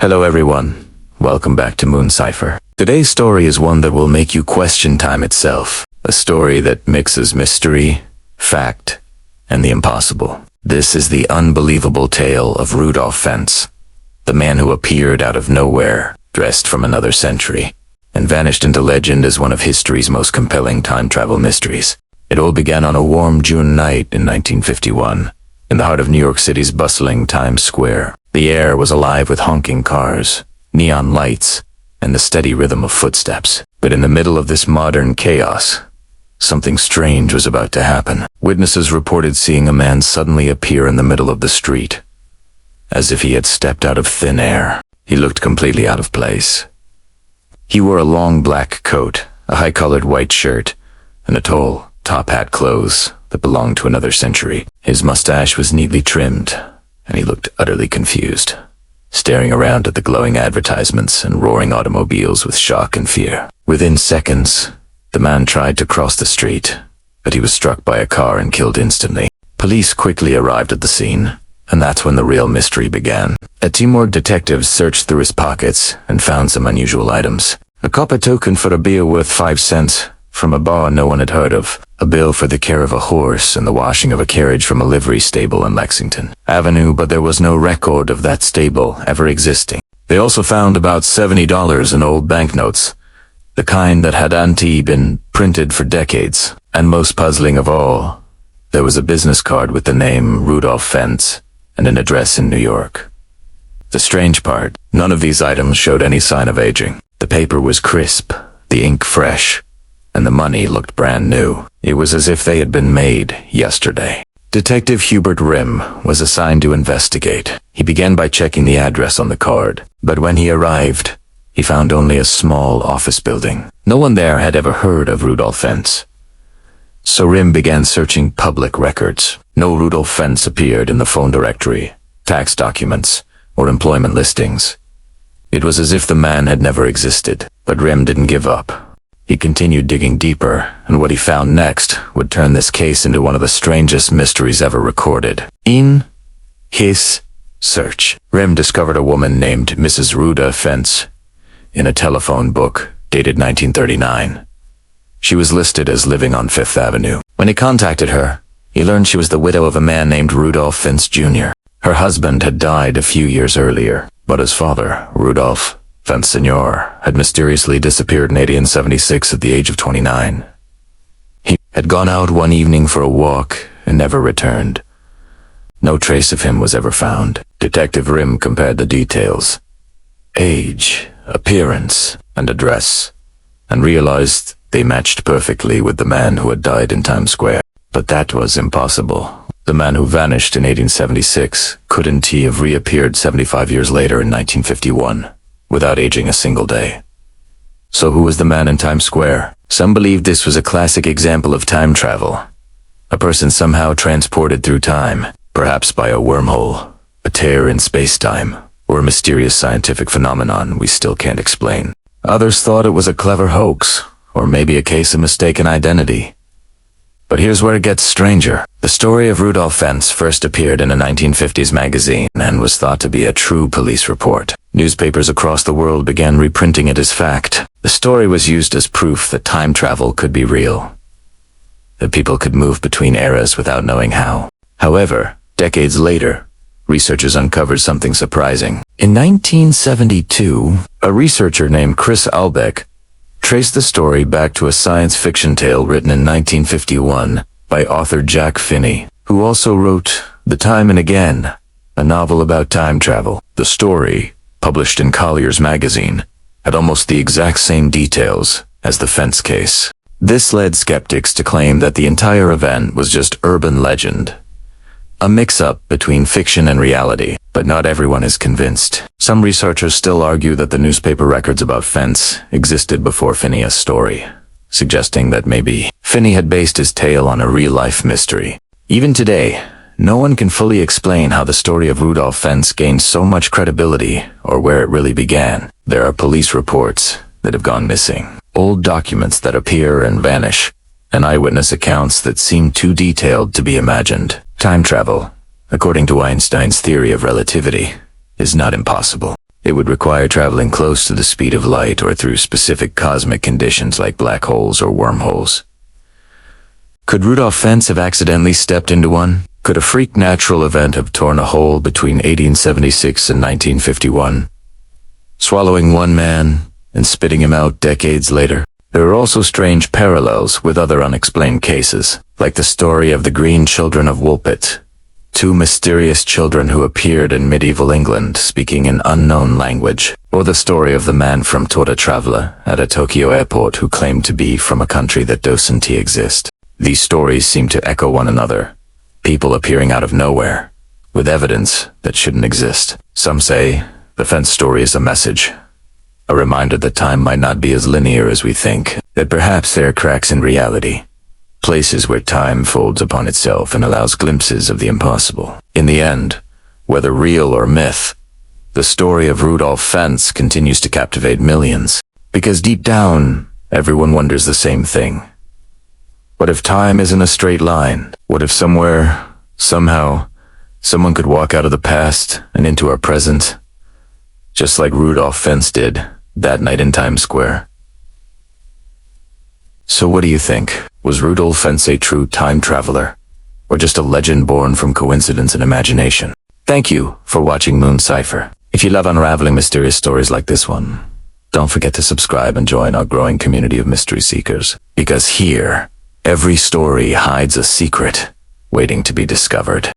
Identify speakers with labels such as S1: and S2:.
S1: Hello everyone, welcome back to Cipher. Today's story is one that will make you question time itself. A story that mixes mystery, fact, and the impossible. This is the unbelievable tale of Rudolph Fentz, the man who appeared out of nowhere, dressed from another century, and vanished into legend as one of history's most compelling time travel mysteries. It all began on a warm June night in 1951, in the heart of New York City's bustling Times Square. The air was alive with honking cars, neon lights, and the steady rhythm of footsteps. But in the middle of this modern chaos, something strange was about to happen. Witnesses reported seeing a man suddenly appear in the middle of the street, as if he had stepped out of thin air. He looked completely out of place. He wore a long black coat, a high-collared white shirt, and a tall, top-hat clothes that belonged to another century. His mustache was neatly trimmed, and he looked utterly confused, staring around at the glowing advertisements and roaring automobiles with shock and fear. Within seconds, the man tried to cross the street, but he was struck by a car and killed instantly. Police quickly arrived at the scene, and that's when the real mystery began. A team of detectives searched through his pockets and found some unusual items. A copper token for a beer worth 5 cents from a bar no one had heard of, a bill for the care of a horse and the washing of a carriage from a livery stable in Lexington Avenue, but there was no record of that stable ever existing. They also found about $70 in old banknotes, the kind that had been printed for decades. And most puzzling of all, there was a business card with the name Rudolph Fentz and an address in New York. The strange part, none of these items showed any sign of aging. The paper was crisp, the ink fresh, and the money looked brand new. It was as if they had been made yesterday. Detective Hubert Rim was assigned to investigate. He began by checking the address on the card, but when he arrived, he found only a small office building. No one there had ever heard of Rudolph Fentz. So Rim began searching public records. No Rudolph Fentz appeared in the phone directory, tax documents, or employment listings. It was as if the man had never existed. But Rim didn't give up. He continued digging deeper, and what he found next would turn this case into one of the strangest mysteries ever recorded. In his search, Rim discovered a woman named Mrs. Rudolph Fentz in a telephone book dated 1939. She was listed as living on Fifth Avenue. When he contacted her, he learned she was the widow of a man named Rudolph Fentz Jr. Her husband had died a few years earlier, but his father, Rudolph Fentz Sr., had mysteriously disappeared in 1876 at the age of 29. He had gone out one evening for a walk and never returned. No trace of him was ever found. Detective Rim compared the details, age, appearance, and address, and realized they matched perfectly with the man who had died in Times Square. But that was impossible. The man who vanished in 1876 couldn't he have reappeared 75 years later in 1951? Without aging a single day. So who was the man in Times Square? Some believed this was a classic example of time travel. A person somehow transported through time, perhaps by a wormhole, a tear in space-time, or a mysterious scientific phenomenon we still can't explain. Others thought it was a clever hoax, or maybe a case of mistaken identity. But here's where it gets stranger. The story of Rudolph Fentz first appeared in a 1950s magazine and was thought to be a true police report. Newspapers across the world began reprinting it as fact. The story was used as proof that time travel could be real, that people could move between eras without knowing how. However, decades later, researchers uncovered something surprising. In 1972, a researcher named Chris Albeck traced the story back to a science fiction tale written in 1951 by author Jack Finney, who also wrote The Time and Again, a novel about time travel. The story, published in Collier's magazine, had almost the exact same details as the Fentz case. This led skeptics to claim that the entire event was just urban legend, a mix-up between fiction and reality, but not everyone is convinced. Some researchers still argue that the newspaper records about Fentz existed before Finney's story, suggesting that maybe Finney had based his tale on a real-life mystery. Even today, no one can fully explain how the story of Rudolph Fentz gained so much credibility or where it really began. There are police reports that have gone missing, old documents that appear and vanish, and eyewitness accounts that seem too detailed to be imagined. Time travel, according to Einstein's theory of relativity, is not impossible. It would require traveling close to the speed of light or through specific cosmic conditions like black holes or wormholes. Could Rudolph Fentz have accidentally stepped into one? Could a freak natural event have torn a hole between 1876 and 1951, swallowing one man and spitting him out decades later? There are also strange parallels with other unexplained cases, like the story of the Green Children of Woolpit, two mysterious children who appeared in medieval England speaking an unknown language, or the story of the man from Toda Traveler at a Tokyo airport who claimed to be from a country that doesn't exist. These stories seem to echo one another, people appearing out of nowhere, with evidence that shouldn't exist. Some say the Fentz story is a message, a reminder that time might not be as linear as we think, that perhaps there are cracks in reality, places where time folds upon itself and allows glimpses of the impossible. In the end, whether real or myth, the story of Rudolph Fentz continues to captivate millions, because deep down, everyone wonders the same thing. What if time isn't a straight line? What if somewhere, somehow, someone could walk out of the past and into our present, just like Rudolph Fentz did that night in Times Square? So what do you think? Was Rudolph Fentz a true time traveler, or just a legend born from coincidence and imagination? Thank you for watching Moon Cipher. If you love unraveling mysterious stories like this one, don't forget to subscribe and join our growing community of mystery seekers, because here, every story hides a secret waiting to be discovered.